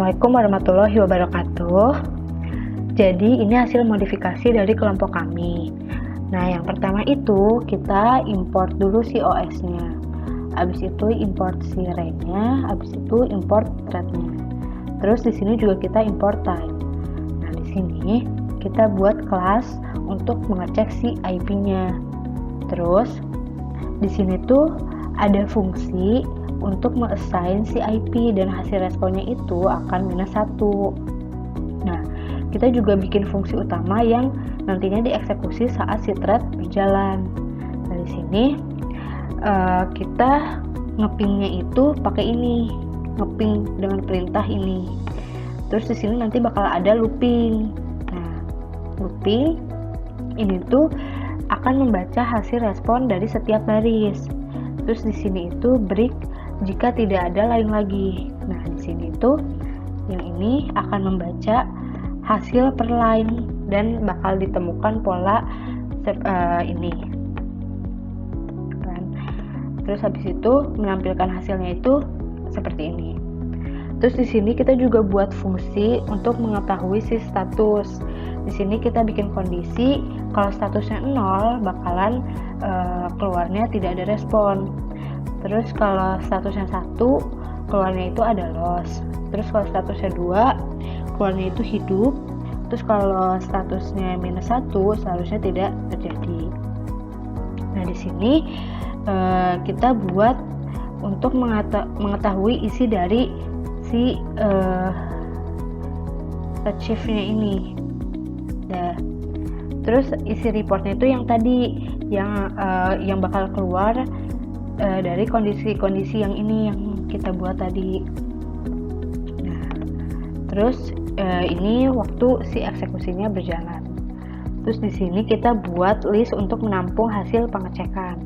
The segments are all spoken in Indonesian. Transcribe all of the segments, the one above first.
Assalamualaikum warahmatullahi wabarakatuh. Jadi ini hasil modifikasi dari kelompok kami. Nah, yang pertama itu kita import dulu si OS-nya. Habis itu import si array-nya, habis itu import thread-nya. Terus di sini juga kita import type. Nah, di sini kita buat kelas untuk mengecek si IP-nya. Terus di sini tuh ada fungsi untuk me-assign si IP dan hasil responnya itu akan -1. Nah, kita juga bikin fungsi utama yang nantinya dieksekusi saat si thread berjalan. Nah, di sini kita ngepingnya itu pakai ini, ngeping dengan perintah ini. Terus di sini nanti bakal ada looping. Nah, looping ini tuh akan membaca hasil respon dari setiap baris. Terus di sini itu break jika tidak ada lain lagi. Nah, di sini itu yang ini akan membaca hasil per line dan bakal ditemukan pola ini. Terus habis itu menampilkan hasilnya itu seperti ini. Terus di sini kita juga buat fungsi untuk mengetahui si status. Di sini kita bikin kondisi kalau statusnya 0 bakalan keluarnya tidak ada respon. Terus kalau statusnya 1 keluarnya itu ada loss. Terus kalau statusnya 2 keluarnya itu hidup. Terus kalau statusnya -1 seharusnya tidak terjadi. Nah, di sini kita buat untuk mengetahui isi dari si archive-nya ini. Nah, terus isi reportnya itu yang tadi yang bakal keluar dari kondisi-kondisi yang ini yang kita buat tadi. Nah, terus ini waktu si eksekusinya berjalan. Terus di sini kita buat list untuk menampung hasil pengecekan.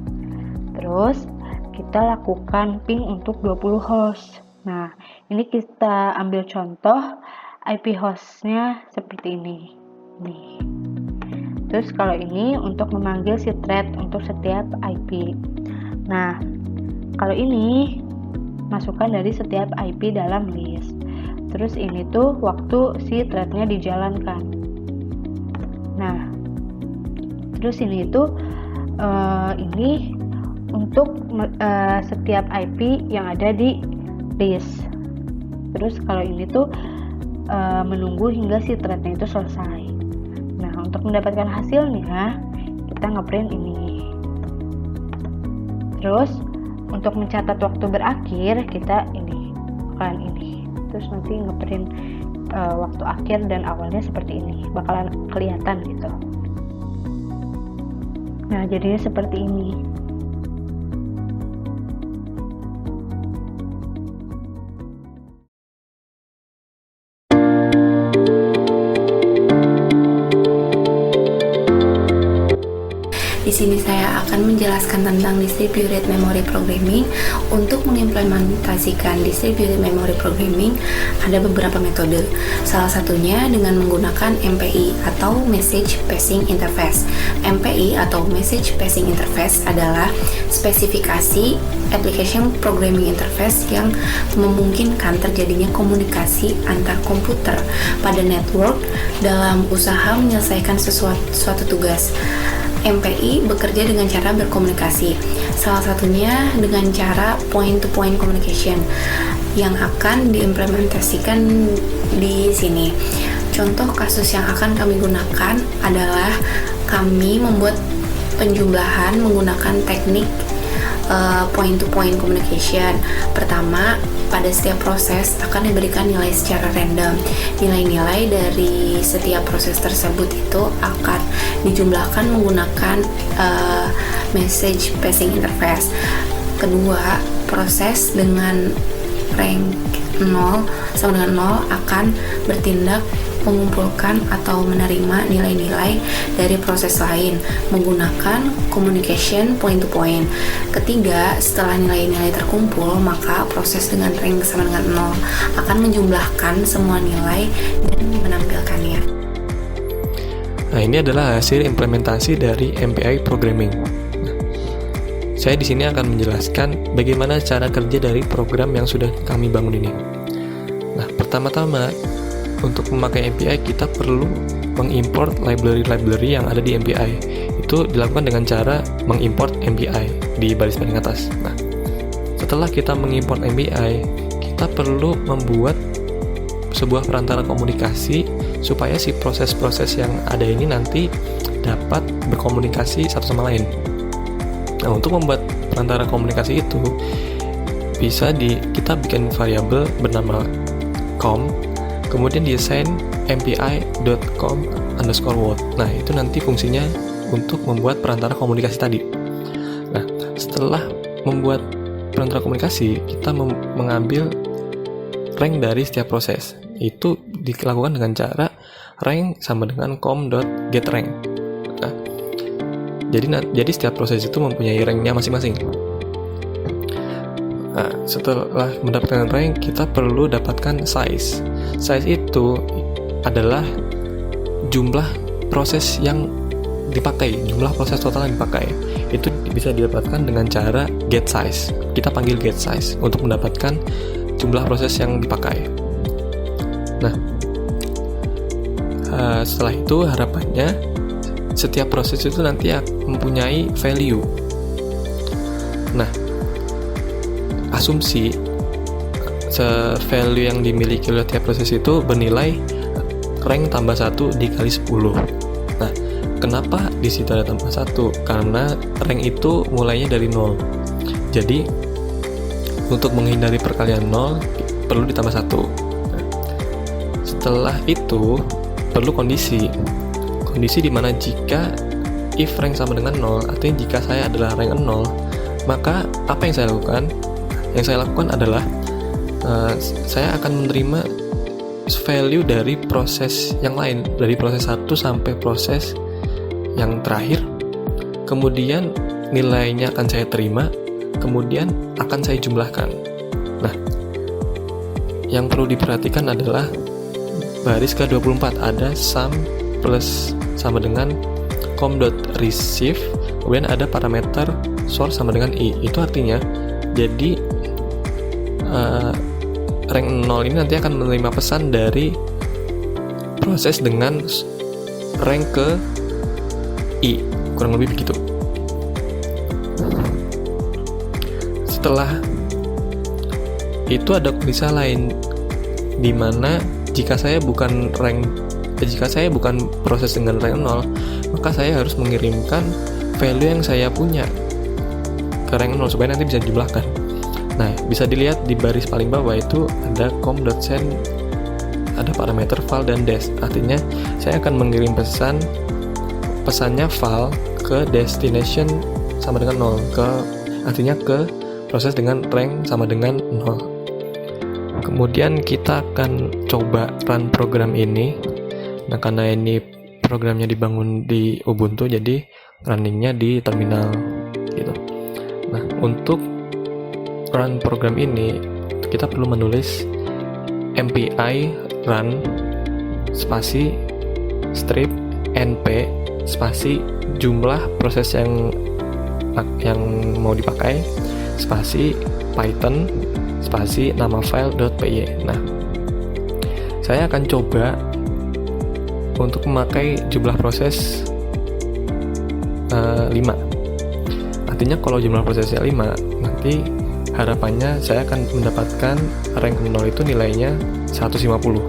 Terus kita lakukan ping untuk 20 host. Nah, ini kita ambil contoh IP hostnya seperti ini. Nih. Terus kalau ini untuk memanggil si thread untuk setiap IP. Nah, kalau ini masukkan dari setiap IP dalam list. Terus ini tuh waktu si threadnya dijalankan. Nah, terus ini tuh ini untuk setiap IP yang ada di list. Terus kalau ini tuh menunggu hingga si threadnya itu selesai. Nah, untuk mendapatkan hasilnya kita ngeprint ini. Terus untuk mencatat waktu berakhir kita ini bakalan ini. Terus nanti ngeprint waktu akhir dan awalnya seperti ini, bakalan kelihatan gitu. Nah, jadinya seperti ini. Di sini saya akan menjelaskan tentang distributed memory programming. Untuk mengimplementasikan distributed memory programming ada beberapa metode. Salah satunya dengan menggunakan MPI atau Message Passing Interface. MPI atau Message Passing Interface adalah spesifikasi application programming interface yang memungkinkan terjadinya komunikasi antar komputer pada network dalam usaha menyelesaikan suatu tugas. MPI bekerja dengan cara berkomunikasi, salah satunya dengan cara point-to-point communication yang akan diimplementasikan di sini. Contoh kasus yang akan kami gunakan adalah kami membuat penjumlahan menggunakan teknik point-to-point communication. Pertama, pada setiap proses akan diberikan nilai secara random. Nilai-nilai dari setiap proses tersebut itu akan dijumlahkan menggunakan message passing interface. Kedua, proses dengan rank 0 sama dengan 0 akan bertindak mengumpulkan atau menerima nilai-nilai dari proses lain menggunakan communication point to point. Ketiga, setelah nilai-nilai terkumpul, maka proses dengan rank sama dengan 0 akan menjumlahkan semua nilai dan menampilkannya. Nah, ini adalah hasil implementasi dari MPI programming. Saya di sini akan menjelaskan bagaimana cara kerja dari program yang sudah kami bangun ini. Nah, Pertama-tama, untuk memakai MPI kita perlu mengimport library-library yang ada di MPI. Itu dilakukan dengan cara mengimport MPI di baris paling atas. Nah, setelah kita mengimport MPI, kita perlu membuat sebuah perantara komunikasi supaya si proses-proses yang ada ini nanti dapat berkomunikasi satu sama lain. Nah, untuk membuat perantara komunikasi itu kita bikin variabel bernama com, kemudian di-assign mpi.com_word. Nah, itu nanti fungsinya untuk membuat perantara komunikasi tadi. Nah, setelah membuat perantara komunikasi, kita mengambil rank dari setiap proses. Itu dilakukan dengan cara rank sama dengan com.getRank. Nah, jadi setiap proses itu mempunyai ranknya masing-masing. Nah, setelah mendapatkan rank, kita perlu dapatkan size. Size itu adalah jumlah proses yang dipakai, jumlah proses total yang dipakai. Itu bisa didapatkan dengan cara get size. Kita panggil get size untuk mendapatkan jumlah proses yang dipakai. Nah, setelah itu harapannya setiap proses itu nanti mempunyai value. Nah, asumsi value yang dimiliki oleh tiap proses itu bernilai rank tambah 1 dikali 10. Nah, kenapa di situ ada tambah 1? Karena rank itu mulainya dari 0. Jadi, untuk menghindari perkalian 0, perlu ditambah 1. Nah, setelah itu, perlu kondisi. Kondisi dimana jika if rank sama dengan 0, artinya jika saya adalah rank 0, maka apa yang saya lakukan? Yang saya lakukan adalah saya akan menerima value dari proses yang lain, dari proses 1 sampai proses yang terakhir. Kemudian nilainya akan saya terima, kemudian akan saya jumlahkan. Nah, yang perlu diperhatikan adalah baris ke-24 ada sum plus sama dengan com.receive, kemudian ada parameter source sama dengan i. Itu artinya jadi rank 0 ini nanti akan menerima pesan dari proses dengan rank ke i, kurang lebih begitu. Setelah itu ada kondisi lain di mana jika saya bukan proses dengan rank 0, maka saya harus mengirimkan value yang saya punya ke rank 0 supaya nanti bisa dijumlahkan. Nah, bisa dilihat di baris paling bawah itu ada com.send, ada parameter file dan des. Artinya saya akan mengirim pesannya file ke destination sama dengan 0, artinya ke proses dengan rank sama dengan 0. Kemudian kita akan coba run program ini. Nah, karena ini programnya dibangun di Ubuntu, jadi runningnya di terminal gitu. Nah, untuk run program ini kita perlu menulis mpi run spasi strip np spasi jumlah proses yang mau dipakai spasi python spasi nama file.py. Nah, saya akan coba untuk memakai jumlah proses 5. Artinya kalau jumlah prosesnya 5, nanti harapannya saya akan mendapatkan rank 0 itu nilainya 150.